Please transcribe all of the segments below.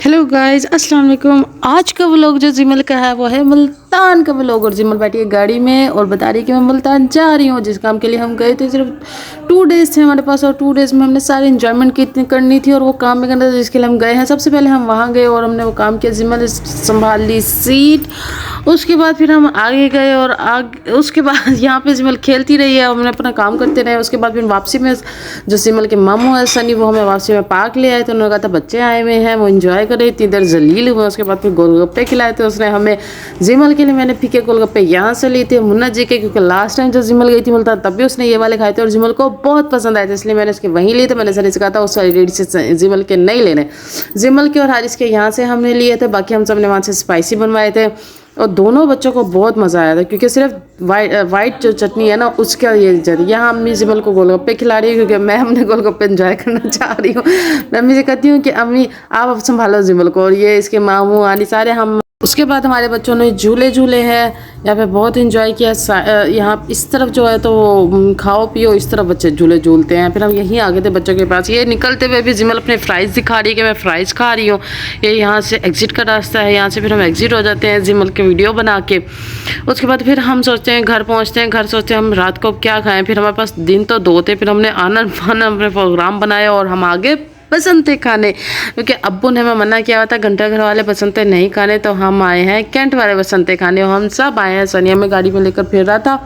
Hello guys, अस्सलाम वालेकुम। आज का व्लॉग जो जिमल का है वो है मुल्तान का व्लॉग। और जिमल बैठी है गाड़ी में और बता रही है कि मैं मुल्तान जा रही हूँ। जिस काम के लिए हम गए थे, सिर्फ 2 डेज़ थे हमारे पास और 2 डेज़ में हमने सारी इंजॉयमेंट कितनी करनी थी और वो काम भी करना था जिसके लिए हम गए हैं। सबसे पहले हम वहाँ गए और हमने वो काम किया। जिमल संभाल ली सीट, उसके बाद फिर हम आगे गए और उसके बाद यहाँ पे जिमल खेलती रही है, हमने अपना काम करते रहे। उसके बाद फिर वापसी में जो जिमल के मामू है सनी, वो हमें वापसी में पार्क ले आए थे। उन्होंने कहा था बच्चे आए हुए हैं, वो इंजॉय कर रही थी, इधर जलील हुए। उसके बाद फिर गोलगप्पे खिलाए थे उसने हमें। जिमल के लिए मैंने फीके गोलगप्पे यहाँ से लिए थे मुन्ना जी के, क्योंकि लास्ट टाइम जब जिमल गई थी मुल्तान तब भी उसने ये वाले खाए थे और जिमल को बहुत पसंद आए थे, इसलिए मैंने उसके वहीं लिए थे। मैंने सनी से कहा था उस वाली रेडी से जिमल के नहीं लेने। जिमल के और हारिस के यहाँ से हमने लिए थे, बाकी हम सब ने वहाँ से स्पाइसी बनवाए थे और दोनों बच्चों को बहुत मज़ा आया था, क्योंकि सिर्फ वाइट जो चटनी है ना उसका ये जरिए अम्मी जिमल को गोलगप्पे खिला रही है, क्योंकि मैं अपने गोलगप्पे एंजॉय करना चाह रही हूँ। मैं अम्मी से कहती हूँ कि अम्मी आप अब संभालो जिमल को, और ये इसके मामू आनी सारे हम। उसके बाद हमारे बच्चों ने झूले हैं, यहाँ पे बहुत इंजॉय किया। यहाँ इस तरफ जो है तो खाओ पियो, इस तरफ बच्चे झूले झूलते हैं। फिर हम यहीं आ गए थे बच्चों के पास। ये निकलते हुए भी जिमल अपने फ्राइज़ दिखा रही है कि मैं फ़्राइज़ खा रही हूँ। ये यहाँ से एग्ज़िट का रास्ता है, यहाँ से फिर हम एग्ज़िट हो जाते हैं जिमल के वीडियो बना के। उसके बाद फिर हम सोचते हैं घर पहुँचते हैं, घर सोचते हैं हम रात को क्या खाएँ। फिर हमारे पास दिन तो 2 थे, फिर हमने आना अपने प्रोग्राम बनाया और हम आगे बसंते खाने, क्योंकि अब्बू ने हमें मना किया हुआ था घंटा घर वाले बसंते नहीं खाने, तो हम आए हैं कैंट वाले बसंते खाने। और हम सब आए हैं, सनिया में गाड़ी में लेकर फिर रहा था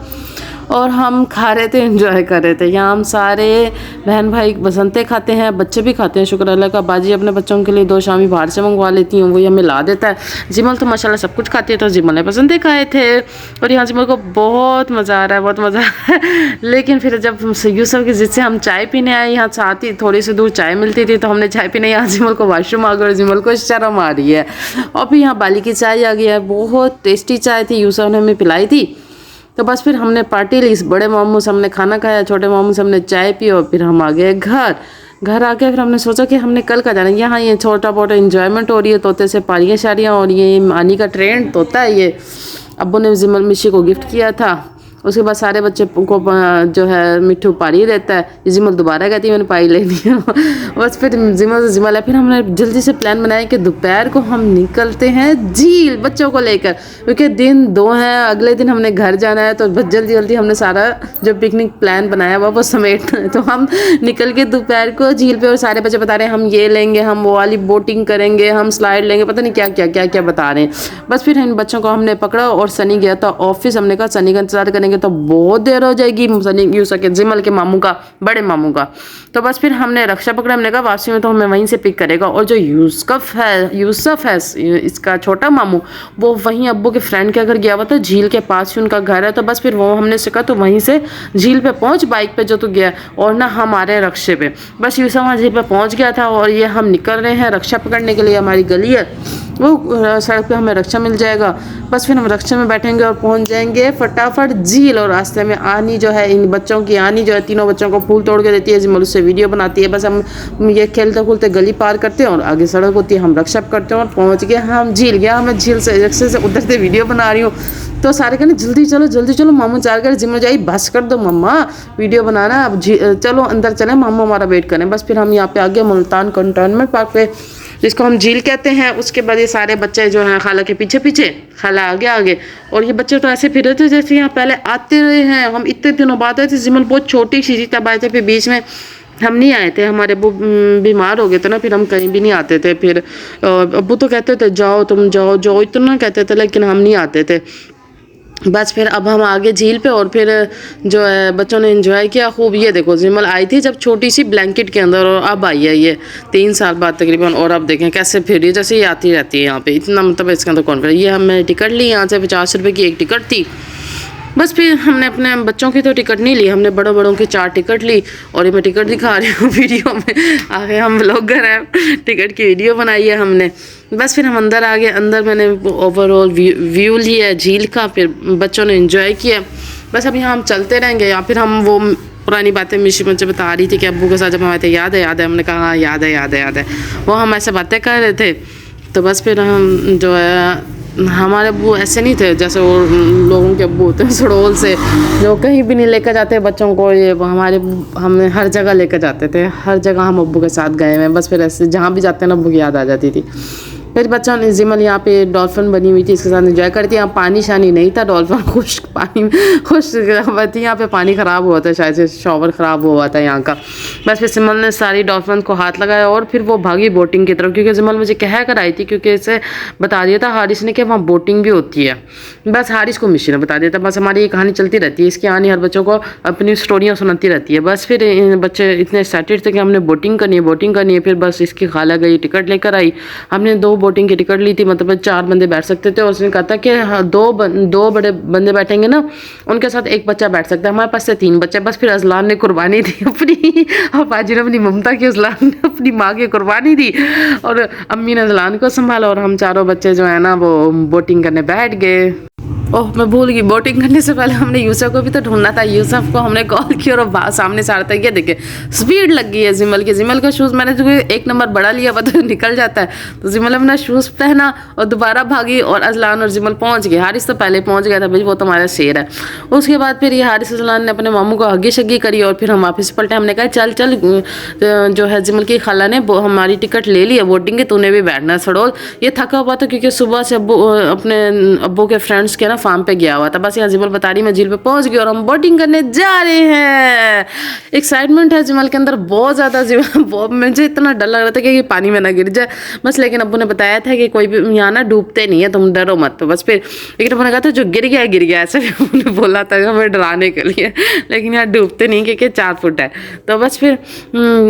और हम खा रहे थे, एंजॉय कर रहे थे। यहाँ हम सारे बहन भाई बसंते खाते हैं, बच्चे भी खाते हैं, शुक्र अल्लाह का। बाजी अपने बच्चों के लिए 2 शामी बाहर से मंगवा लेती हूँ, वही हमें ला देता है। जिमल तो माशाल्लाह सब कुछ खाती है, तो जिमल ने बसंते खाए थे और यहाँ जिमल को बहुत मज़ा आ रहा है, बहुत मज़ा आ रहा है। लेकिन फिर जब यूसुफ की जिससे हम चाय पीने आए, यहाँ साथ ही थोड़ी सी दूर चाय मिलती थी, तो हमने चाय पीने यहाँ जिमल को वॉशरूम आ गए और जिमल को शर्म आ रही है। और फिर यहाँ बाली की चाय आ गई है, बहुत टेस्टी चाय थी, यूसुफ ने हमें पिलाई थी। तो बस फिर हमने पार्टी ली, बड़े मामू से हमने खाना खाया, छोटे मामू से हमने चाय पी और फिर हम आ गए घर आके फिर हमने सोचा कि हमने कल का जाना। यहाँ ये छोटा मोटा इंजॉयमेंट हो रही है, तोते से पारियाँ शारियाँ हो रही हैं, ये आनी का ट्रेंड तोता है। ये अब्बू ने जिमल मिशी को गिफ्ट किया था। उसके बाद सारे बच्चे को जो है मिट्ठू पारी देता है। जिमल दोबारा कहती है मैंने पाई लेनी है। बस फिर जिमल है। फिर हमने जल्दी से प्लान बनाया कि दोपहर को हम निकलते हैं झील बच्चों को लेकर, क्योंकि दिन 2 हैं, अगले दिन हमने घर जाना है। तो बस जल्दी हमने सारा जो पिकनिक प्लान बनाया हुआ वो समेटना है। तो हम निकल के दोपहर को झील पे, और सारे बच्चे बता रहे हैं हम ये लेंगे, हम वो वाली बोटिंग करेंगे, हम स्लाइड लेंगे, पता नहीं क्या बता रहे हैं। बस फिर इन बच्चों को हमने पकड़ा और सनी गया था ऑफिस। हमने कहा सनी का इंतजार करेंगे तो बहुत देर हो जाएगी, सनी यूसुफ के जिमल के मामू का, बड़े मामू का। तो बस फिर हमने रक्षा पकड़ा। हमने कहा वापसी में तो हमें वहीं से पिक करेगा। और जो यूसुफ है इसका छोटा मामू, वो वहीं अब्बू के फ्रेंड के घर गया हुआ था, झील के पास ही उनका घर है। तो बस फिर वो हमने से कहा तो वहीं से झील पे पहुंच, बाइक पे जो तो गया, और ना हमारे रक्षे पे। बस यूसुफ वहाँ झील पे पहुंच गया था और ये हम निकल रहे हैं रक्षा पकड़ने के लिए। हमारी गली है, वो सड़क पे हमें रक्षा मिल जाएगा। बस फिर हम रक्षा में बैठेंगे और पहुंच जाएंगे फटाफट झील। और रास्ते में आनी जो है, इन बच्चों की आनी जो है, तीनों बच्चों को फूल तोड़ के देती है, जिमल उससे वीडियो बनाती है। बस हम ये खेलते खुलते गली पार करते हैं और आगे सड़क होती है, हम रक्षा करते हैं और पहुँच गए हम झील। गया मैं झील से रक्षे से उधर से वीडियो बना रही हूँ, तो सारे कहने जल्दी चलो मामू चार कर। जिमल जाई बस कर दो मम्मा, वीडियो बनाना, अब चलो अंदर चले, मामू हमारा वेट करें। बस फिर हम यहाँ पे आ गए मुल्तान कंटोनमेंट पार्क पे, जिसको हम झील कहते हैं। उसके बाद ये सारे बच्चे जो हैं खाला के पीछे, खाला आगे, और ये बच्चे तो ऐसे फिर रहे थे जैसे यहाँ पहले आते रहे हैं। हम इतने दिनों बाद आए थे, जिमल बहुत छोटी सी थी तब आए थे। फिर बीच में हम नहीं आए थे, हमारे अब्बू बीमार हो गए थे ना, फिर हम कहीं भी नहीं आते थे। फिर अब्बू तो कहते थे जाओ तुम जाओ इतना कहते थे, लेकिन हम नहीं आते थे। बस फिर अब हम आगे झील पे, और फिर जो है बच्चों ने एंजॉय किया खूब। ये देखो जिमल आई थी जब छोटी सी ब्लैंकेट के अंदर, और अब आई है ये 3 साल बाद तकरीबन। और अब देखें कैसे फिर रही है, जैसे ये आती रहती है यहाँ पे, इतना मतलब इसके अंदर कॉन्फिडेंस। ये हमने टिकट ली, यहाँ से 50 रुपये की एक टिकट थी। बस फिर हमने अपने बच्चों की तो टिकट नहीं ली, हमने बड़ों की 4 टिकट ली। और ये मैं टिकट दिखा रही हूँ वीडियो में, आगे हम व्लॉगर हैं, टिकट की वीडियो बनाई है हमने। बस फिर हम अंदर आ गए। अंदर मैंने ओवरऑल व्यू लिया झील का, फिर बच्चों ने एंजॉय किया। बस अब यहाँ हम चलते रहेंगे। या फिर हम वो पुरानी बातें मिशी मुझे बता रही थी कि अब्बू के साथ जब हम आए थे, याद है। हमने कहा हाँ याद है। वो हम ऐसे बातें कर रहे थे। तो बस फिर हम जो है, हमारे अब्बू ऐसे नहीं थे जैसे वो लोगों के अब्बू होते हैं सड़ोल से, जो कहीं भी नहीं लेकर जाते बच्चों को। ये हमें हर जगह लेकर जाते थे, हर जगह हम अब्बू के साथ गए हैं। बस फिर ऐसे जहाँ भी जाते हैं ना अब्बू की याद आ जाती थी। फिर बच्चा जिमल यहाँ पे डॉल्फिन बनी हुई थी, इसके साथ एंजॉय करती। यहाँ पानी शानी नहीं था, डॉल्फिन खुश्क पानी खुश्क थी। यहाँ पे पानी ख़राब हुआ था, शायद से शॉवर ख़राब हुआ था यहाँ का। बस फिर जिमल ने सारी डॉल्फिन को हाथ लगाया और फिर वो भागी बोटिंग की तरफ, क्योंकि जिमल मुझे कह कर आई थी, क्योंकि इसे बता दिया था हारिस ने कि वहाँ बोटिंग भी होती है। बस हारिस को मिशी ने बता दिया था। बस हमारी ये कहानी चलती रहती है, इसकी कहानी हर बच्चों को अपनी स्टोरियाँ सुनाती रहती है। बस फिर बच्चे इतने एक्साइटेड थे कि हमने बोटिंग करनी है। फिर बस इसकी खाला गई, टिकट लेकर आई। हमने 2 बोटिंग की टिकट ली थी, मतलब 4 बंदे बैठ सकते थे। और उसने कहा था कि 2 बड़े बंदे बैठेंगे ना, उनके साथ 1 बच्चा बैठ सकता है। हमारे पास से 3 बच्चे। बस फिर अजलान ने कुर्बानी दी अपनी, और बाजी ने अपनी ममता की, अजलान ने अपनी माँ की कुर्बानी दी, और अम्मी ने अजलान को संभाला, और हम चारों बच्चे जो है ना वो बोटिंग करने बैठ गए। ओह मैं भूल गई, बोटिंग करने से पहले हमने यूसुफ को भी तो ढूंढना था। यूसुफ को हमने कॉल किया और सामने से आ रहा था, ये देखे स्पीड लग गई है जिमल की। जिमल का शूज़ मैंने जो 1 नंबर बड़ा लिया हुआ तो निकल जाता है, तो जिमल अपना शूज़ पहना और दोबारा भागी, और अजलान और जिमल पहुँच गए। हारिस तो पहले पहुँच गया था, भाई वो तुम्हारा शेर है। उसके बाद फिर ये हारिस अजलान ने अपने मामू को हगी शगी करी, और फिर हम वापस पलटे। हमने कहा चल चल, जो है जिमल की खाला ने हमारी टिकट ले ली है बोटिंग की, तूने भी बैठना। सड़ोल ये थका हुआ था, क्योंकि सुबह से अपने अब्बू के फ्रेंड्स के ना फार्म पे गया हुआ था। बस यहाँ जिमल बता रही मैं झील पे पहुंच गई और हम बोटिंग करने जा रहे हैं। एक्साइटमेंट है जिमल के अंदर बहुत ज़्यादा। मुझे इतना डर लग रहा था कि ये पानी में ना गिर जाए बस, लेकिन अब्बू ने बताया था कि कोई भी यहाँ ना डूबते नहीं है, तुम डरो मत। तो बस फिर लेकिन अब्बू ने कहा था जो गिर गया ऐसे उन्होंने बोला था हमें डराने के लिए, लेकिन यहाँ डूबते नहीं क्योंकि 4 फुट है। तो बस फिर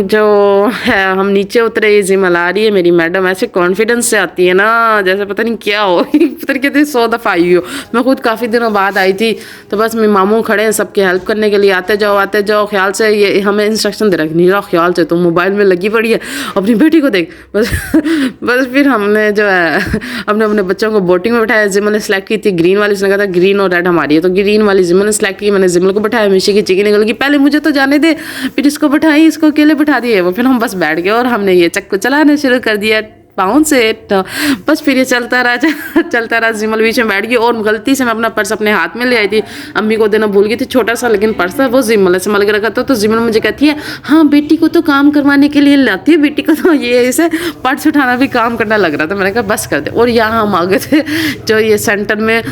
जो है हम नीचे उतरे, जिमल आ रही है। मेरी मैडम ऐसे कॉन्फिडेंस से आती है ना, जैसे पता नहीं क्या हो, पता नहीं कहते 100 दफ़ा आई हो। मैं खुद काफ़ी दिनों बाद आई थी, तो बस मेरे मामू खड़े हैं सबके हेल्प करने के लिए, आते जाओ ख्याल से। ये हमें इंस्ट्रक्शन दे रखनी है, ख्याल से तुम मोबाइल में लगी पड़ी है, अपनी बेटी को देख। बस फिर हमने जो है अपने बच्चों को बोटिंग में बैठाया। जिमल ने सेलेक्ट की थी ग्रीन वाली, उसने कहा था ग्रीन और रेड हमारी है, तो ग्रीन वाली जिमल ने सेलेक्ट की। मैंने जिमल को बैठाया, मिशी की चिकी निकल गई, पहले मुझे तो जाने दे, फिर इसको बैठाई, इसको अकेले बैठा दिए। वो फिर हम बस बैठ गए और हमने ये चक्कू चलाना शुरू कर दिया पाउंड से। तो बस फिर ये चलता रहा। जिमल बीच में बैठ गई, और गलती से मैं अपना पर्स अपने हाथ में ले आई थी, अम्मी को देना भूल गई थी, छोटा सा लेकिन पर्स था, वो जिमल से संभाल के रखा था। तो जिमल मुझे कहती है हाँ बेटी को तो काम करवाने के लिए लाती है, बेटी को तो ये ऐसे पर्स उठाना भी काम करना लग रहा था। मैंने कहा बस कर दे। और यहाँ हम आ गए थे जो ये सेंटर में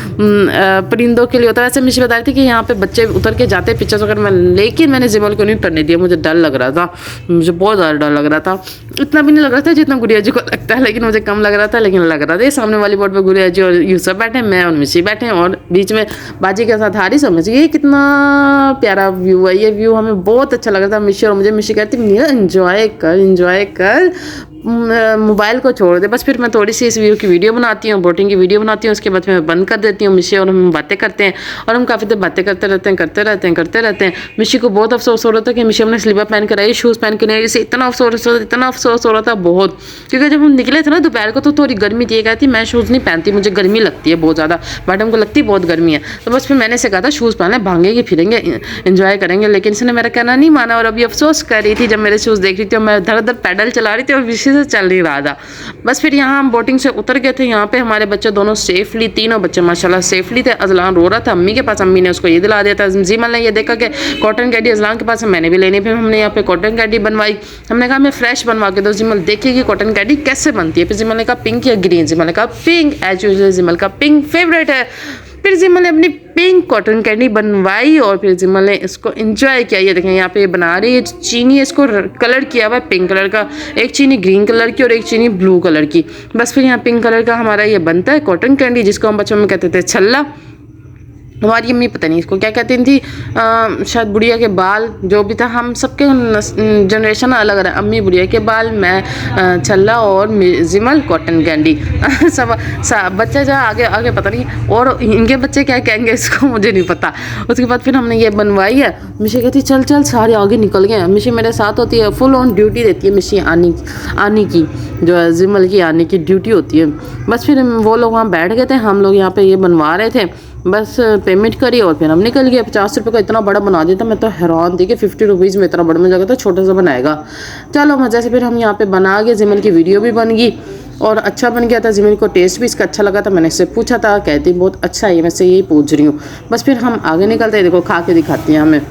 परिंदों के लिए होता है। वैसे मिशी बता रही थी कि यहाँ पे बच्चे उतर के जाते पिक्चर्स वगैरह में, लेकिन मैंने जिमल को नहीं उतरने दिया, मुझे डर लग रहा था, मुझे बहुत ज़्यादा डर लग रहा था। इतना भी नहीं लग रहा था जितना गुड़िया जी को लगता है, लेकिन मुझे कम लग रहा था, लेकिन लग रहा था। सामने वाली बोर्ड पे गुड़िया जी और यूसुफ बैठे, मैं और मिशी बैठे, और बीच में बाजी के साथ हारिस। समझ ये कितना प्यारा व्यू है, ये व्यू हमें बहुत अच्छा लग रहा था मिशी और मुझे। मिशी कहती मीरा एंजॉय कर, मोबाइल को छोड़ दे। बस फिर मैं थोड़ी सी इस व्यू की वीडियो बनाती हूँ, बोटिंग की वीडियो बनाती हूँ, उसके बाद मैं बंद कर देती हूँ। मिशी और हम बातें करते हैं, और हम काफ़ी देर बातें करते रहते हैं। मिशी को बहुत अफसोस हो रहा था कि मिशी अपने स्लीपर पहन कर आई, शूज़ पहन के नहीं आई। इसे इतना अफसोस हो रहा था बहुत, क्योंकि जब हम निकले थे ना दोपहर को तो थोड़ी गर्मी थी। कहती मैं शूज़ नहीं पहनती, मुझे गर्मी लगती है बहुत ज़्यादा, मैडम को लगती बहुत गर्मी है। तो बस फिर मैंने से कहा था शूज़ पहन ले, भागेंगे फिरेंगे एंजॉय करेंगे, लेकिन इसने मेरा कहना नहीं माना, और अभी अफसोस कर रही थी जब मेरे शूज़ देख रही थी और मैं धर पैडल चला रही थी और मिशी से चल नहीं रहा था। बस फिर यहाँ हम बोटिंग से उतर गए थे। यहाँ पे हमारे बच्चे दोनों सेफली, तीनों बच्चे माशाल्लाह सेफली थे। अजलान रो रहा था अम्मी के पास, अम्मी ने उसको ये दिला दिया था। जिमल ने ये देखा कि कॉटन कैंडी अजलान के पास है, मैंने भी लेनी। फिर हमने यहाँ पे कॉटन कैंडी बनवाई। हमने कहा मैं फ्रेश बनवा के दो, जिमल देखिए कॉटन कैंडी कैसे बनती है। फिर जिमल ने कहा पिंक या ग्रीन, जिमल ने कहा पिंक, एज यूजुअल जिमल का पिंक फेवरेट है। फिर जिमल ने अपनी पिंक कॉटन कैंडी बनवाई और फिर जिमल ने इसको एंजॉय किया। ये देखें यहाँ पे बना रही है चीनी, इसको कलर किया हुआ है पिंक कलर का, एक चीनी ग्रीन कलर की और एक चीनी ब्लू कलर की। बस फिर यहाँ पिंक कलर का हमारा ये बनता है कॉटन कैंडी, जिसको हम बच्चों में कहते थे छल्ला। हमारी अम्मी पता नहीं इसको क्या कहती थी, शायद बुढ़िया के बाल, जो भी था। हम सबके जनरेशन अलग अलग, अम्मी बुढ़िया के बाल, मैं छल्ला और जिमल कॉटन कैंडी। सब बच्चे जो आगे आगे पता नहीं, और इनके बच्चे क्या कहेंगे इसको मुझे नहीं पता। उसके बाद फिर हमने ये बनवाई है। मिशी कहती चल चल सारे आगे निकल गए। मिशी मेरे साथ होती है, फुल ऑन ड्यूटी देती है मिशी आने की, जो है जिमल की आने की ड्यूटी होती है। बस फिर वो लोग वहाँ बैठ गए थे, हम लोग यहाँ पे ये बनवा रहे थे। बस पेमेंट करी और फिर हम निकल गए। 50 रुपये का इतना बड़ा बना दिया था, मैं तो हैरान थी कि 50 रुपीज़ में इतना बड़ा मिल जाएगा, तो छोटा सा बनाएगा। चलो मज़े से फिर हम यहाँ पे बना गए। जिमल की वीडियो भी बन गई और अच्छा बन गया था। जिमल को टेस्ट भी इसका अच्छा लगा था, मैंने इससे पूछा था, कहती बहुत अच्छा है, मैं से यही पूछ रही हूँ। बस फिर हम आगे निकलते हैं, देखो खा के दिखाती हैं हमें।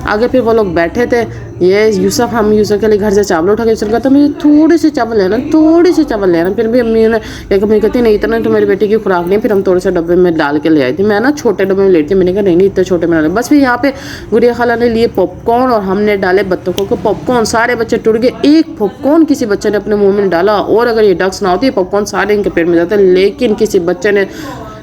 आगे फिर वो लोग बैठे थे। ये यूसुफ, हम यूसुफ के लिए घर से चावल उठा के यूसुफ कहता मुझे थोड़े से चावल लेना, थोड़े से चावल लेना। फिर भी अम्मी ने एक अम्मी कहती नहीं इतना तो मेरी बेटी की खुराक नहीं। फिर हम थोड़े से डब्बे में डाल के ले आई थी। मैं ना छोटे डब्बे में लेती थी, मैंने कहा नहीं इतने छोटे में डाले। बस फिर यहाँ पे गुड़िया खाला ने लिए पॉपकॉर्न और हमने डाले बत्तखों को पॉपकॉर्न। सारे बच्चे टूट गए, एक पॉपकॉर्न किसी बच्चे ने अपने मुँह में डाला, और अगर ये डक्स ना होती पॉपकॉर्न सारे इनके पेट में जाते। लेकिन किसी बच्चे ने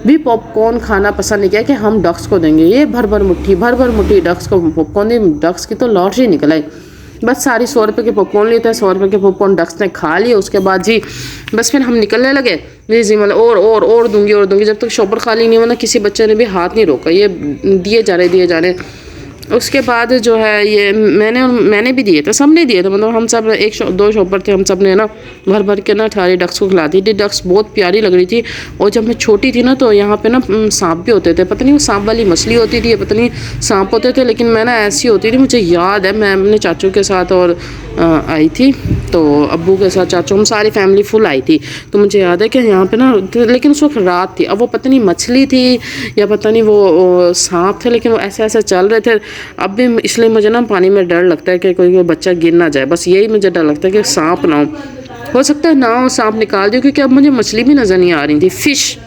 भी पॉपकॉर्न खाना पसंद नहीं किया कि हम डक्स को देंगे। ये भर भर मुट्ठी डक्स को पॉपकॉर्न दी। डक्स की तो लॉटरी निकल आई। बस सारी 100 रुपये के पॉपकॉर्न लिए थे, 100 रुपये के पॉपकॉर्न डक्स ने खा लिए। उसके बाद जी बस फिर हम निकलने लगे। जी मतलब और दूंगी जब तक शॉपर खाली नहीं होना। किसी बच्चे ने भी हाथ नहीं रोका, ये दिए जा रहे। उसके बाद जो है ये मैंने भी दिए थे, सबने दिए थे। मतलब हम सब दो शॉपर थे, हम सब ने ना भर के ना सारी डक्स को खिला दी थी। डक्स बहुत प्यारी लग रही थी। और जब मैं छोटी थी ना तो यहाँ पे ना सांप भी होते थे। पता नहीं वो सांप वाली मछली होती थी, पता नहीं सांप होते थे, लेकिन मैं ना ऐसी होती थी। मुझे याद है मैं अपने चाचू के साथ और आई थी, तो अब्बू के साथ चाचू, हम सारी फैमिली फुल आई थी। तो मुझे याद है कि यहाँ पे ना, लेकिन उस वक्त रात थी। अब वो पता नहीं मछली थी या पता नहीं वो सांप थे, लेकिन वो ऐसे चल रहे थे। अब भी इसलिए मुझे ना पानी में डर लगता है कि कोई बच्चा गिर ना जाए। बस यही मुझे डर लगता है कि सांप ना हो सकता है ना हो, सांप निकाल दियो। क्योंकि अब मुझे मछली भी नज़र नहीं आ रही थी। फ़िश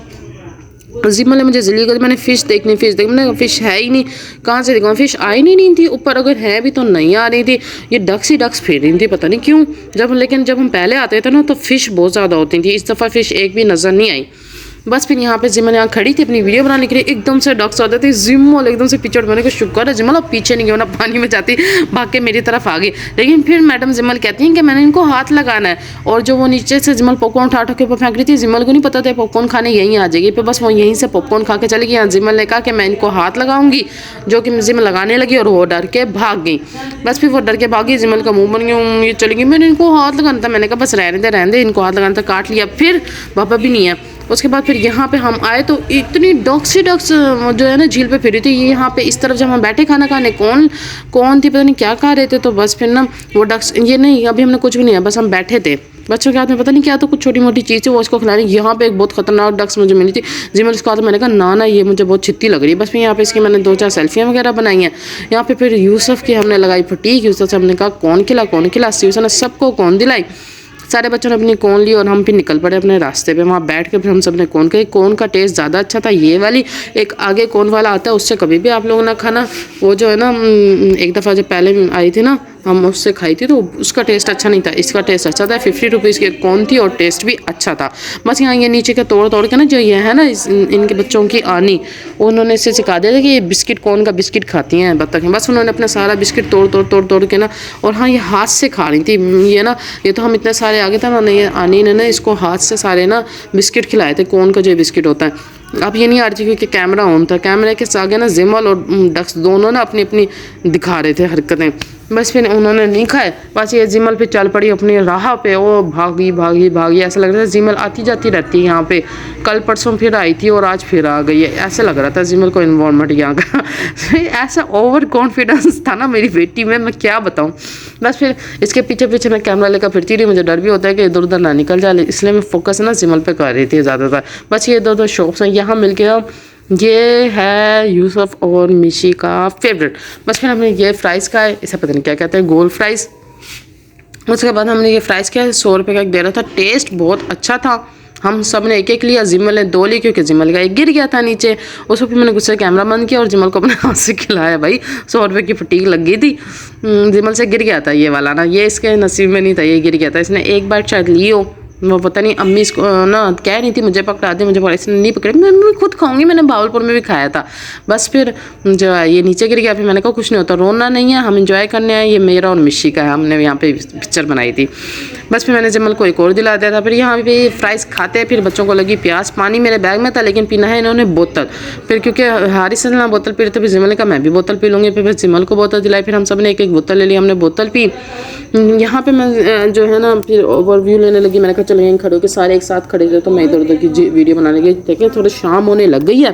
जिम्मल ने मुझे जल्दी कर, मैंने फ़िश देखनी, मैंने फ़िश है ही नहीं, कहाँ से दिखाऊँ। फ़िश आई नहीं थी ऊपर, अगर है भी तो नहीं आ रही थी। ये डक्स ही डक्स फिर रही थी, पता नहीं क्यों। लेकिन जब हम पहले आते थे ना तो फ़िश बहुत ज़्यादा होती थी। इस दफ़ा फ़िश एक भी नज़र नहीं आई। बस फिर यहाँ पे जिमल यहाँ खड़ी थी अपनी वीडियो बनाने के लिए, एकदम से डक्स आते थे। जिमल एकदम से पीछे मैंने कहा शुक्र है जिमल अब पीछे नहीं गया, ना पानी में जाती भाग के मेरी तरफ आ गई। लेकिन फिर मैडम जिमल कहती हैं कि मैंने इनको हाथ लगाना है। और जो वो नीचे से जिमल पॉपकॉर्न उठा के ऊपर फेंक रही थी, जिमल को नहीं पता था पॉपकॉर्न खाने यहीं आ जाएगी। फिर बस वो यहीं से पॉपकॉर्न खा के चली गई। यहाँ जिमल ने कहा कि मैं इनको हाथ लगाऊंगी, जो कि जिमल लगाने लगी और वो डर के भाग गई। बस फिर वो डर के भागी, जिमल का मुँह बन गया, ये चली गई। मैंने इनको हाथ लगाना था, मैंने कहा बस रहने दे इनको हाथ लगाना था, काट लिया। फिर पापा भी नहीं है। उसके बाद फिर यहाँ पे हम आए तो इतनी डक्स जो है ना झील पे फिरी थी। ये यहाँ पे इस तरफ जब हम बैठे खाना खाने, कौन थी पता नहीं क्या खा रहे थे। तो बस फिर ना वो डक्स, ये नहीं अभी हमने कुछ भी नहीं है, बस हम बैठे थे। बच्चों के हाथ में पता नहीं क्या तो कुछ छोटी मोटी चीज़ थी, वो उसको खिलाने। यहाँ पे एक बहुत खतरनाक डक्स मुझे मिली थी। जी मैंने उसको मैंने कहा ना ये मुझे बहुत छित्ती लग रही है। बस फिर यहाँ पे इसकी मैंने 2-4 सेल्फियाँ वगैरह बनाई हैं। यहाँ पे फिर यूसुफ की हमने लगाई फटीक। यूसुफ से हमने कहा कौन खिला यूसुफ ने सबको कौन दिलाई। सारे बच्चों ने अपनी कोन ली और हम फिर निकल पड़े अपने रास्ते पे। वहाँ बैठ के फिर हम सब ने कोन खाई। कोन का टेस्ट ज़्यादा अच्छा था। ये वाली एक आगे कोन वाला आता है, उससे कभी भी आप लोग ना खाना। वो जो है ना एक दफ़ा जब पहले आई थी ना हम उससे खाई थी तो उसका टेस्ट अच्छा नहीं था, इसका टेस्ट अच्छा था। 50 रुपीज़ की कोन थी और टेस्ट भी अच्छा था। बस यहाँ ये नीचे के तोड़ के ना जो ये है ना इनके बच्चों की आनी, उन्होंने इससे सिखा दिया था कि ये बिस्किट कौन का बिस्किट खाती हैं बत्तखें। बस उन्होंने अपना सारा बिस्किट तोड़ के ना, और हाँ ये हाथ से खा रही थी। ये ना ये तो हम इतने सारे आगे था ना, ये आनी ने ना इसको हाथ से सारे ना बिस्किट खिलाए थे, कौन का जो बिस्किट होता है। अब ये नहीं आ रही थी क्योंकि कैमरा ऑन था। कैमरे के आगे ना जिमल और डक्स दोनों ना अपनी अपनी दिखा रहे थे हरकतें। बस फिर उन्होंने नहीं खाए। बस ये जिमल पे चल पड़ी अपनी राह पे। वो भागी ऐसा लग रहा था जिमल आती जाती रहती है यहाँ पे। कल परसों फिर आई थी और आज फिर आ गई है, ऐसे लग रहा था जिमल को इन्वायरमेंट यहाँ का। ऐसा ओवर कॉन्फिडेंस था ना मेरी बेटी में, मैं क्या बताऊँ। बस फिर इसके पीछे मैं कैमरा लेकर फिरती रही। मुझे डर भी होता है कि इधर उधर ना निकल जाए, इसलिए मैं फोकस ना जिमल पे कर रही थी ज़्यादातर। बस ये दो शॉप्स हैं, यहाँ मिल के ये है यूसुफ और मिशी का फेवरेट। बस फिर हमने ये फ्राइज़ खाए, इसे पता नहीं क्या कहते हैं, गोल फ्राइज़। उसके बाद हमने ये फ्राइज़ किया, 100 रुपये का एक दे रहा था। टेस्ट बहुत अच्छा था। हम सब ने एक लिया, जिमल ने 2 ली क्योंकि जिमल का एक गिर गया था नीचे। उसको फिर मैंने गुस्से कैमरा बंद किया और जिमल को अपने हाथ से खिलाया। भाई 100 रुपये की फटीक लग गई थी। जिमल से गिर गया था ये वाला ना, ये इसके नसीब में नहीं था, ये गिर गया था। इसने एक बार शायद ली हो, वो पता नहीं अम्मी इसको ना कह नहीं थी मुझे पकड़ा दे, मुझे पकड़ा, इसने नहीं पकड़ी। मैं खुद खाऊंगी, मैंने भावलपुर में भी खाया था। बस फिर जो है ये नीचे गिर गया। फिर मैंने कहा कुछ नहीं होता, रोना नहीं है, हम इंजॉय करने आए, ये मेरा और मिशी का है, हमने यहाँ पे पिक्चर बनाई थी। बस फिर मैंने जिमल को एक और दिला दिया था। फिर यहाँ पे फ्राइज़ खाते हैं, फिर बच्चों को लगी प्यास। पानी मेरे बैग में था लेकिन पीना है इन्होंने बोतल। फिर क्योंकि हारिस से ना बोतल पी रहे थे, फिर जिमल ने कहा मैं भी बोतल पी लूँगी। फिर जिमल को बोतल दिलाई, फिर हम सब ने एक बोतल ले ली, हमने बोतल पी। यहाँ पे मैं जो है ना फिर ओवरव्यू लेने लगी। मैंने कहा चलो यहीं खड़े होकर सारे एक साथ खड़े थे, तो मैं इधर उधर की वीडियो बनाने लगी। देखिए थोड़ी शाम होने लग गई है,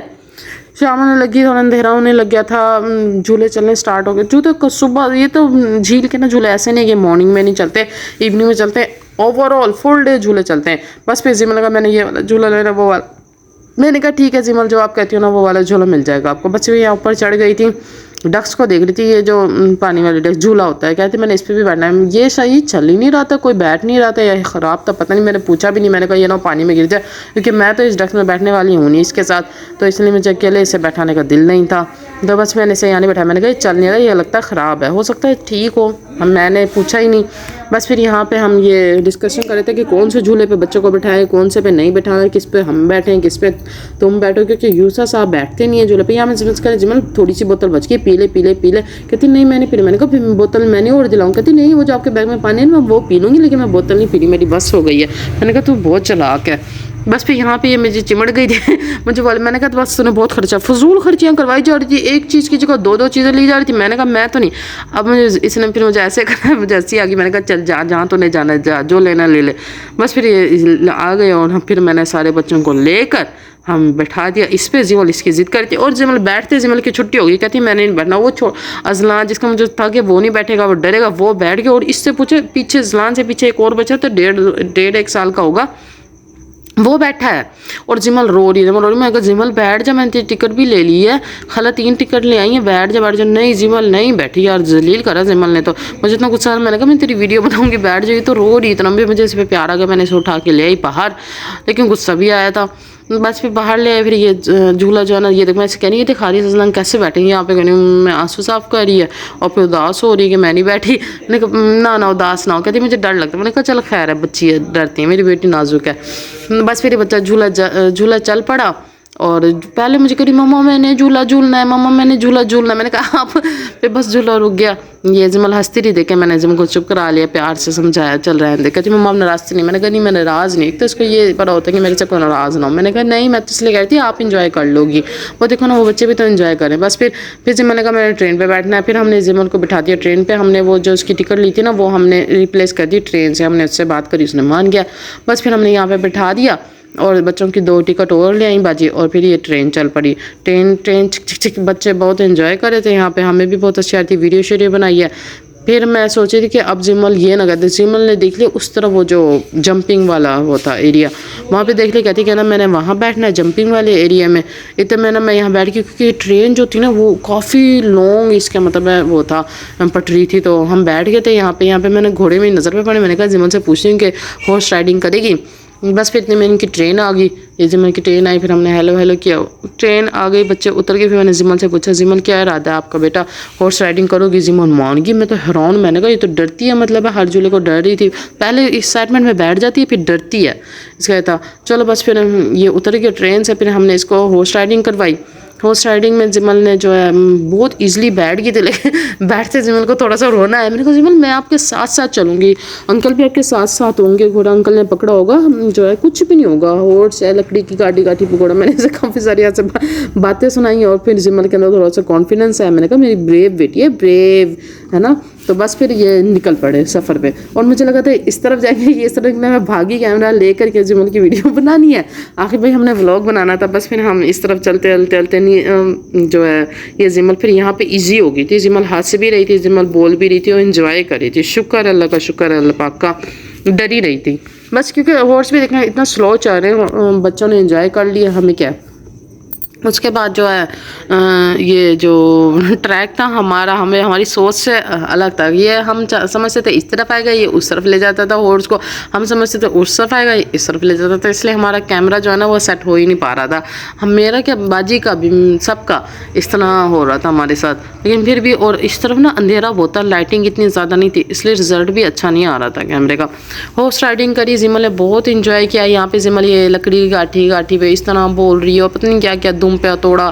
शाम होने लगी, थोड़ा अंधेरा होने लग गया था। झूले चलने स्टार्ट हो गए। जो सुबह ये तो झील के ना झूले ऐसे नहीं कि मॉर्निंग में नहीं चलते, इवनिंग में चलते हैं, ओवरऑल फुल डे झूले चलते हैं। बस फिर जिमल का मैंने ये वाला झूला लेना, वो वाला। मैंने कहा ठीक है जिमल जो आप कहती हो ना वो वाला झूला मिल जाएगा आपको। बच्चे यहाँ ऊपर चढ़ गई थी, डक्स को देख रही थी, ये जो पानी वाली डक्स झूला होता है, कहती मैंने इस पर भी बैठना है। ये सही चल ही नहीं रहा था, कोई बैठ नहीं रहा था, या ख़राब था पता नहीं, मैंने पूछा भी नहीं। मैंने कहा ये ना पानी में गिर जाए, क्योंकि मैं तो इस डक्स में बैठने वाली हूँ नहीं इसके साथ, तो इसलिए मुझे अकेले इसे बैठाने का दिल नहीं था। तो बस मैंने इसे यहाँ नहीं बैठाया। मैंने कहा ये चल नहीं रहा, ये लगता है ख़राब है, हो सकता है ठीक हो, मैंने पूछा ही नहीं। बस फिर यहाँ पे हम ये डिस्कशन कर रहे थे कि कौन से झूले पे बच्चों को बिठाएं, कौन से पे नहीं बिठाएं, किस पे हम बैठें, किस पे तुम बैठो, क्योंकि यूसा साहब बैठते नहीं है झूले पे। यहाँ मैं समझ कर जिमल थोड़ी सी बोतल बच गई, पी ले पी ले पी ले। कहती नहीं मैं नहीं पी रही। मैंने कहा फिर बोतल मैंने और दिलाऊँ। कहती नहीं वो जो आपके बैग में पानी है ना मैं वो पी लूँगी, लेकिन मैं बोतल नहीं पी रही, मेरी बस हो गई है। मैंने कहा तू बहुत चालाक है। बस फिर यहाँ पे ये मुझे चिमड़ गई थी मुझे बोले, मैंने कहा तो बस तूने बहुत खर्चा फजूल खर्चियाँ करवाई जा रही थी, एक चीज़ की जगह दो चीज़ें ली जा रही थी। मैंने कहा मैं तो नहीं। अब मुझे इसने फिर मुझे ऐसे करना, मुझे हंसी आ गई। मैंने कहा चल जा, जहाँ तो नहीं जाना जा, जो लेना ले ले। बस फिर ये आ गए और फिर मैंने सारे बच्चों को लेकर हम बैठा दिया इस पे। जिमल इसकी जिद करती और जिमल बैठते, जिमल की छुट्टी होगी, कहती मैंने नहीं बैठना। वो अजलान जिसका मुझे था कि वो नहीं बैठेगा, वो डरेगा, वो बैठ गया। और इससे पूछे पीछे अजलान से पीछे एक और बच्चा तो डेढ़ एक साल का होगा, वो बैठा है और जिमल रो रही है। जिमल रो रही है। मैं कहा जिमल बैठ जा, मैंने तेरी टिकट भी ले ली है, खाला 3 टिकट ले आई है, बैठ जा बैठ जा। नहीं जिमल नहीं बैठी यार, जलील करा जिमल ने तो। मुझे इतना गुस्सा, मैंने कहा मैं तेरी वीडियो बनाऊंगी, बैठ जाएगी। तो रो रही इतना भी, मुझे इस पर प्यार आ गया, मैंने इसे उठा के ले आई बाहर, लेकिन गुस्सा भी आया था। बस फिर बाहर ले आए। फिर ये झूला जो है ना, ये देख मैं ऐसे कह रही है दिखा रही है कैसे बैठेंगे यहाँ पे, कहनी मैं आंसू साफ कर रही है और फिर उदास हो रही है कि मैं नहीं बैठी। मैंने कहा ना उदास ना हो, कहती मुझे डर लगता है। मैंने कहा चल खैर है, बच्ची है, डरती है, मेरी बेटी नाजुक है। बस फिर बच्चा झूला चल पड़ा और पहले मुझे कह रही मम्मा मैंने झूला झूलना है, मम्मा मैंने झूला झूलना है। मैंने कहा आप, फिर बस झूला रुक गया। ये जिमल हंसती रही, देखे मैंने जिमल को चुप करा लिया, प्यार से समझाया चल रहा है। कहती मम्मा आप नाराज़ नहीं। मैंने कहा नहीं मैं नाराज़ नहीं, तो इसको ये पता होता है कि मेरे से कोई नाराज़ ना हो। मैंने कहा नहीं मैं तो इसलिए कह रही थी आप इंजॉय कर लोगी, वो देखो ना वो बच्चे भी तो इन्जॉय करें। बस फिर जिमल ने कहा मैंने ट्रेन पर बैठना है। फिर हमने जिमल को बिठा दिया ट्रेन पर। हमने वो जो उसकी टिकट ली थी ना वो हमने रिप्लेस कर दी ट्रेन से, हमने उससे बात करी, उसने मान गया। बस फिर हमने यहाँ पर बिठा दिया और बच्चों की 2 टिकट और ले आई बाजी। और फिर ये ट्रेन चल पड़ी। ट्रेन छिक बच्चे बहुत एंजॉय कर रहे थे यहाँ पे, हमें भी बहुत अच्छी आती, वीडियो शीडियो बनाई है। फिर मैं सोची थी कि अब जिमल ये ना कहते, जिमल ने देख लिया उस तरफ वो जो जंपिंग वाला होता एरिया, वहाँ पे देख लिया, कहती कहना मैंने वहाँ बैठना है जंपिंग वाले एरिया में। इतने मैंने मैं यहाँ बैठ गई, क्योंकि ट्रेन जो थी ना वो काफ़ी लॉन्ग, इसका मतलब है वो था पटरी थी, तो हम बैठ गए थे यहाँ पे मैंने घोड़े में नज़र पे पड़े। मैंने कहा जिमल से पूछें कि हॉर्स राइडिंग करेगी। बस फिर इतने में इनकी ट्रेन आ गई, ये जिमल की ट्रेन आई। फिर हमने हेलो हेलो किया, ट्रेन आ गई, बच्चे उतर गए। फिर मैंने जिमल से पूछा जिमल क्या इरादा है आपका बेटा, हॉर्स राइडिंग करोगी? जिमल मान गई। मैं तो हैरान, मैंने कहा ये तो डरती है, मतलब है हर झूले को डर रही थी। पहले एक्साइटमेंट में बैठ जाती है फिर डरती है, इसका था। चलो बस फिर ये उतर गया ट्रेन से। फिर हमने इसको हॉर्स राइडिंग करवाई। हॉर्स राइडिंग में जिमल ने जो है बहुत इजीली बैठ गई थी, लेकिन बैठते जिमल को थोड़ा सा रोना है। मैंने कहा जिमल मैं आपके साथ साथ चलूँगी, अंकल भी आपके साथ साथ होंगे, घोड़ा अंकल ने पकड़ा होगा, जो है कुछ भी नहीं होगा, हॉर्स है लकड़ी की काटी काटी पकौड़ा। मैंने इसे काफ़ी सारी ऐसे बातें सुनाई और फिर जिमल के अंदर थोड़ा सा कॉन्फिडेंस है। मैंने कहा मेरी ब्रेव बेटी है, ब्रेव है ना। तो बस फिर ये निकल पड़े सफ़र पे और मुझे लगा था इस तरफ जाएंगे, ये इस तरफ मैं भागी कैमरा लेकर के जिमल की वीडियो बनानी है। आखिर भाई हमने व्लॉग बनाना था। बस फिर हम इस तरफ चलते चलते नहीं जो है ये जिमल फिर यहाँ पे इजी हो गई थी। जिमल हंस भी रही थी, जिमल बोल भी रही थी और इन्जॉय कर रही थी। शुक्र अल्लाह का, शुक्र अल्लाह पाक का। डरी रही थी बस, क्योंकि हॉर्स भी देखना इतना स्लो चल रहे हैं, बच्चों ने इन्जॉय कर लिया, हमें क्या। उसके बाद जो है ये जो ट्रैक था हमारा, हमें हमारी सोच से अलग था। ये हम समझते थे इस तरफ आएगा, ये उस तरफ ले जाता था हॉर्स को, हम समझते थे उस तरफ आएगा, ये इस तरफ ले जाता था। इसलिए हमारा कैमरा जो है ना वो सेट हो ही नहीं पा रहा था। हम मेरा क्या बाजी का भी सबका इस तरह हो रहा था हमारे साथ, लेकिन फिर भी। और इस तरफ ना अंधेरा बहुत था, लाइटिंग इतनी ज़्यादा नहीं थी, इसलिए रिजल्ट भी अच्छा नहीं आ रहा था कैमरे का। हॉर्स राइडिंग करी, जिमल ने बहुत इंजॉय किया। यहाँ पे जिमल ये लकड़ी गाठी पे इस तरह बोल रही है और पता नहीं क्या क्या दुम पे तोड़ा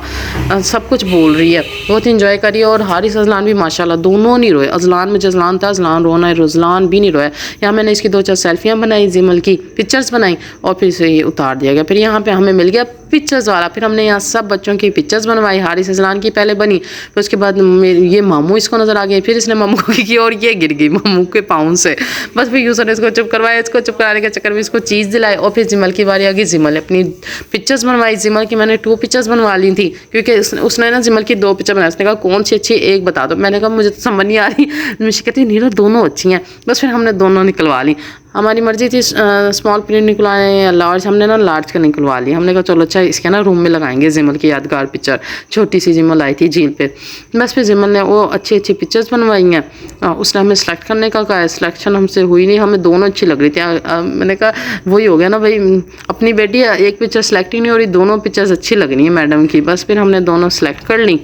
सब कुछ बोल रही है, बहुत इंजॉय करी। और हारिस अजलान भी माशाल्लाह दोनों नहीं रोए। अजलान में जजलान था, अजलान रोना है, रजलान भी नहीं रोया। यहाँ मैंने इसकी 2-4 सेल्फियाँ बनाई, जिमल की पिक्चर्स बनाई और फिर से ये उतार दिया गया। फिर यहाँ पे हमें मिल गया पिक्चर्स वाला। फिर हमने यहाँ सब बच्चों की पिक्चर्स बनवाई। हारिस अजलान की पहले बनी, फिर उसके बाद ये मामू इसको नज़र आ गए, फिर इसने मामू को की और ये गिर गई मामू के पाँव से। बस फिर यूसर ने इसको चुप करवाया, इसको चुप कराने के चक्कर में इसको चीज़ दिलाई। और फिर जिमल की बारी आ गई, जिमल ने अपनी पिक्चर्स बनवाई। जिमल की मैंने 2 पिक्चर्स बनवा ली थी, क्योंकि उसने ना जिमल की 2 पिक्चर बनाई। उसने कहा कौन सी अच्छी एक बता दो। मैंने कहा मुझे तो समझ नहीं आ रही। मुझे कहती नीरा दोनों अच्छी हैं। बस फिर हमने दोनों निकलवा ली। हमारी मर्जी थी स्मॉल प्रिंट निकलवाएं या लार्ज, हमने ना लार्ज का निकलवा लिया। हमने कहा चलो अच्छा इसके ना रूम में लगाएंगे जिमल की यादगार पिक्चर। छोटी सी जिमल आई थी झील पे, बस फिर जिमल ने वो अच्छी अच्छी पिक्चर्स बनवाई हैं। उसने हमें सेलेक्ट करने का कहा है, सिलेक्शन हमसे हुई नहीं, हमें दोनों अच्छी लग रही थी। मैंने कहा वही हो गया ना भाई, अपनी बेटी एक पिक्चर सेलेक्ट ही नहीं हो रही, दोनों पिक्चर्स अच्छी लग रही हैं मैडम की। बस फिर हमने दोनों सेलेक्ट कर ली।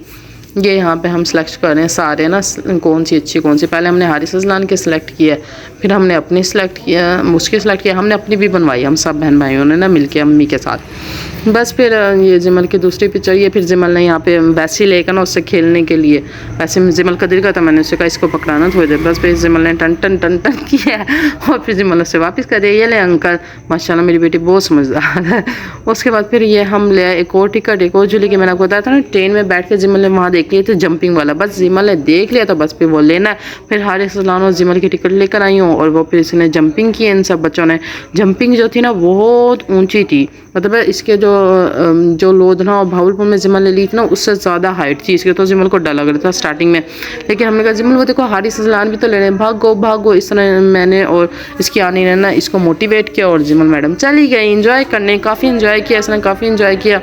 ये यहाँ पे हम सेलेक्ट कर रहे हैं सारे ना कौन सी अच्छी कौन सी। पहले हमने हारिस अजलान के सिलेक्ट किया, फिर हमने अपनी सेलेक्ट किया, मुझके सेलेक्ट किया, हमने अपनी भी बनवाई, हम सब बहन भाइयों ने ना मिलके अम्मी के साथ। बस फिर ये जिमल की दूसरी पिक्चर, ये फिर जिमल ने यहाँ पे वैसे ही लेकर ना उससे खेलने के लिए, वैसे जिमल का दिल का था, मैंने उससे कहा इसको पकड़ाना थोड़ी देर। बस फिर जिमल ने टन टन टन टन किया और फिर जिमल उससे वापस कर दिया, ये ले अंकल। माशाल्लाह मेरी बेटी बहुत समझदार है। उसके बाद फिर ये हम ले एक और टिकट, एक और झूले की, मैंने आपको बताया था ना ट्रेन में बैठ के जिमल ने वहाँ देख लिए थे जंपिंग वाला। बस जिमल ने देख लिया तो बस फिर वो लेना है। फिर हारिस अजलान और जिमल की टिकट लेकर आई हूँ और वो फिर इसने जंपिंग की। इन सब बच्चों ने जंपिंग जो थी ना बहुत ऊंची थी, मतलब इसके जो लोधना और भावलपुर में जिमल ने ली थी ना उससे ज़्यादा हाइट थी इसके, तो जिमल को डर लग रहा था स्टार्टिंग में। लेकिन हमने कहा जिमल वो देखो हारिस अजलान भी तो ले रहे हैं, भागो भागो। इस तरह मैंने और इसकी आने ने ना इसको मोटिवेट किया और जिमल मैडम चली गई इंजॉय करने। काफ़ी इंजॉय किया इसने, काफ़ी इंजॉय किया।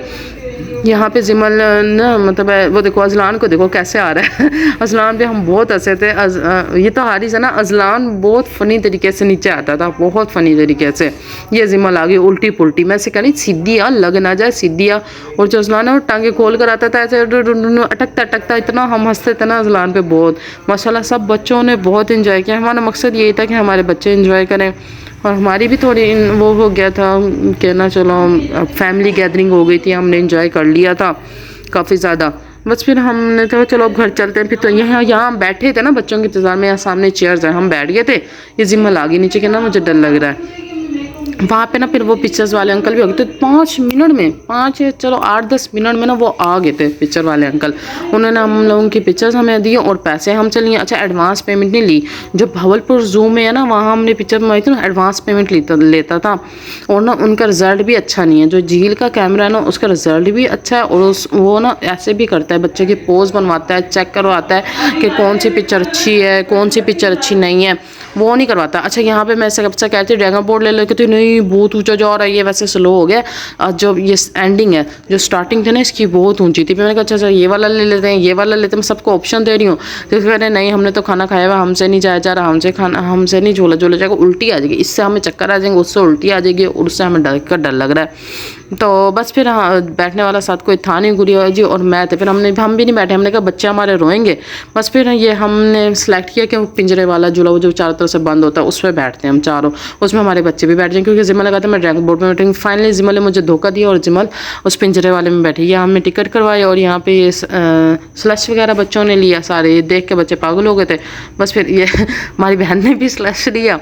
यहाँ पे जिमल ना मतलब वो देखो अजलान को देखो कैसे आ रहा है। अजलान पे हम बहुत हंसे थे। ये तो हारिस है ना, अजलान बहुत फ़नी तरीके से नीचे आता था, बहुत फ़नी तरीके से। ये जिमल आ गई उल्टी पुल्टी, मैं से कह रही सीधी आ, लग ना जाए सीधी आ। और जो अजलान है वो टांगे खोल कर आता था ऐसे अटकता अटकता, इतना हम हंसते थे ना अजलान पे बहुत। माशाल्लाह सब बच्चों ने बहुत इंजॉय किया। हमारा मकसद यही था कि हमारे बच्चे इंजॉय करें और हमारी भी थोड़ी वो हो गया था कि ना चलो फैमिली गैदरिंग हो गई थी, हमने इंजॉय कर लिया था काफ़ी ज़्यादा। बस फिर हमने कहा चलो अब घर चलते हैं। फिर तो यहाँ बैठे थे ना बच्चों के इंतज़ार में, यहाँ सामने चेयर्स है, हम बैठ गए थे। ये जिम्मल आ गई नीचे के ना मुझे डर लग रहा है वहाँ पे ना। फिर वो पिक्चर्स वाले अंकल भी हो गए, तो 5 मिनट में 5 चलो 8-10 मिनट में ना वो आ गए थे पिक्चर वाले अंकल। उन्होंने हम लोगों की पिक्चर्स हमें दी और पैसे हमसे लिए। अच्छा एडवांस पेमेंट नहीं ली, जो भावलपुर जू में है ना वहाँ हमने पिक्चर बनवाई थी ना, एडवांस पेमेंट लेता था। और ना उनका रिजल्ट भी अच्छा नहीं है, जो झील का कैमरा है ना उसका रिजल्ट भी अच्छा है। और वो ना ऐसे भी करता है, बच्चे की पोज बनवाता है, चेक करवाता है कि कौन सी पिक्चर अच्छी है कौन सी पिक्चर अच्छी नहीं है, वो नहीं करवाता। अच्छा यहाँ पे मैं सबसे कहती हूँ ड्रैगन बोर्ड ले लेके, तो नहीं बहुत ऊंचा जा रहा है, ये वैसे स्लो हो गया। जो ये एंडिंग है, जो स्टार्टिंग थी ना इसकी बहुत ऊंची थी। मैंने कहा अच्छा ये वाला ले लेते हैं, ये वाला लेते हैं, मैं सबको ऑप्शन दे रही हूँ। तो कह रहे नहीं हमने तो खाना खाया हुआ, हमसे नहीं जाया जा रहा, हमसे नहीं झोला जाएगा, उल्टी आ जाएगी, इससे हमें चक्कर आ जाएंगे, उससे उल्टी आ जाएगी और उससे हमें डर लग रहा है। तो बस फिर बैठने वाला साथ कोई था नहीं, गुड़िया जी और मैं थे। फिर हम भी नहीं बैठे, हमने कहा बच्चे हमारे रोएंगे। बस फिर ये हमने सेलेक्ट किया कि पिंजरे वाला झूला वो जो चारों तरफ से बंद होता है उस पर बैठते हैं हम चारों, उसमें हमारे बच्चे भी बैठ जाएं। क्योंकि जिमल लगा था मैं ड्रैगन बोर्ड में बैठूंगी। फाइनली जिमल ने मुझे धोखा दिया और जिमल उस पिंजरे वाले में बैठी। यहाँ हमने टिकट करवाई और यहाँ पे ये स्लश वगैरह बच्चों ने लिया सारे, देख के बच्चे पागल हो गए थे। बस फिर ये हमारी बहन ने भी स्लश लिया,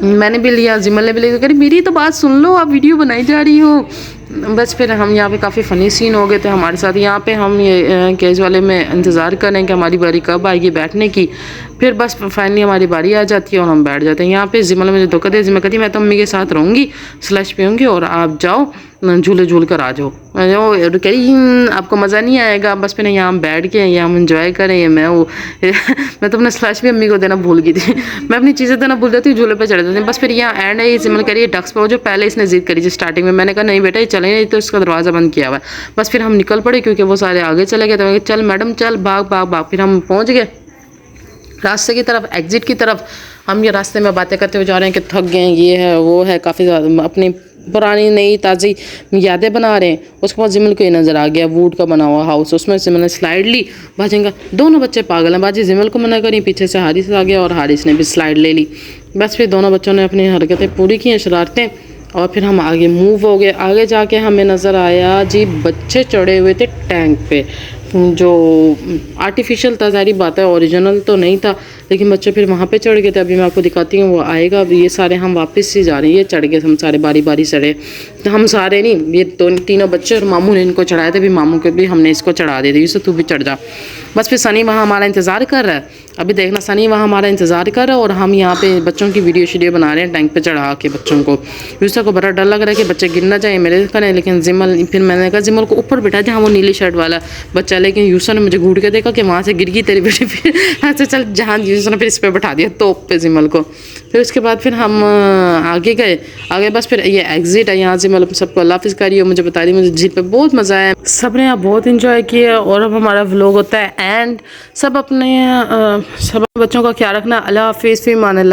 मैंने भी लिया, जिमल ने भी लिया। कह मेरी तो बात सुन लो, आप वीडियो बनाई जा रही हो। बस फिर हम यहाँ पे काफ़ी फ़नी सीन हो गए थे हमारे साथ। यहाँ पे हम ये केज वाले में इंतज़ार करें कि हमारी बारी कब आएगी बैठने की। फिर बस फाइनली हमारी बारी आ जाती है और हम बैठ जाते हैं। यहाँ पे जिमल मुझे धोखा दे, जिम्मे कहती मैं तो मम्मी के साथ रहूँगी, स्लश पीऊँगी और आप जाओ झूले झूल कर आ जाओ। कह रही आपको मज़ा नहीं आएगा। बस फिर यहाँ हम बैठ के यहाँ हम इंजॉय करें। मैं तो अपने स्लश भी अम्मी को देना भूल गई थी। मैं अपनी चीज़ें देना भूल जाती हूँ, झूले पे चढ़ जाती हूँ। बस फिर यहाँ एंड है, जिमल कह रही है डक्स पे, जो पहले इसने जिद करी थी स्टार्टिंग में। मैंने कहा नहीं बेटा ये चले नहीं, तो इसका दरवाज़ा बंद किया हुआ है। बस फिर हम निकल पड़े क्योंकि वो सारे आगे चले गए। तो चल मैडम चल भाग भाग भाग। फिर हम पहुँच गए रास्ते की तरफ, एग्जिट की तरफ। हम ये रास्ते में बातें करते हुए जा रहे हैं कि थक गए, ये है वो है, काफ़ी ज़्यादा अपनी पुरानी नई ताज़ी यादें बना रहे हैं। उसके बाद जिमल को ये नज़र आ गया वुड का बना हुआ हाउस, उसमें से मैंने स्लाइड ली। बाजेंगा दोनों बच्चे पागल हैं, बाजी जिमल को मना करी, पीछे से हारिस आ गया और हारिस ने भी स्लाइड ले ली। बस फिर दोनों बच्चों ने अपनी हरकतें पूरी की, शरारतें, और फिर हम आगे मूव हो गए। आगे जाके हमें नज़र आया जी बच्चे चढ़े हुए थे टैंक पे, जो आर्टिफिशियल था, ज़ाहिर बात है ओरिजिनल तो नहीं था, लेकिन बच्चे फिर वहाँ पे चढ़ गए थे। अभी मैं आपको दिखाती हूँ, वो आएगा। अभी ये सारे हम वापस से जा रहे हैं, ये चढ़ गए हम सारे बारी बारी चढ़े। तो हम सारे नहीं, ये तीनों बच्चे और मामू ने इनको चढ़ाए थे, भी मामू के भी हमने इसको चढ़ा दिया था, इससे तू भी चढ़ जा। बस फिर सनी वहाँ हमारा इंतज़ार कर रहा है। अभी देखना सनी वहाँ हमारा इंतज़ार कर रहा है और हम यहाँ पे बच्चों की वीडियो बना रहे हैं टैंक पे चढ़ा के बच्चों को। यूसुफ को बड़ा डर लग रहा है कि बच्चे गिर ना जाए मेरे करें, लेकिन जिमल, फिर मैंने कहा जिमल को ऊपर बिठा जहाँ वो नीली शर्ट वाला बच्चा लेकिन यूसुफ ने मुझे घूर के देखा कि वहाँ से गिर गई तेरी बेटी, फिर अच्छा चल जहाँ यूसुफ ने फिर इस पर बैठा दिया तोप पे जिमल को। फिर उसके बाद फिर हम आगे गए, आगे बस फिर ये एग्जिट है यहाँ से, मतलब सबको अल्लाह हाफिज़ करिए। मुझे बता दी मुझे झील पे बहुत मज़ा आया, सब ने यहाँ बहुत इंजॉय किया। और अब हमारा व्लॉग होता है एंड सब अपने सब बच्चों का ख्याल रखना। अल्लाह हाफिज़, फ़ी अमान अल्लाह।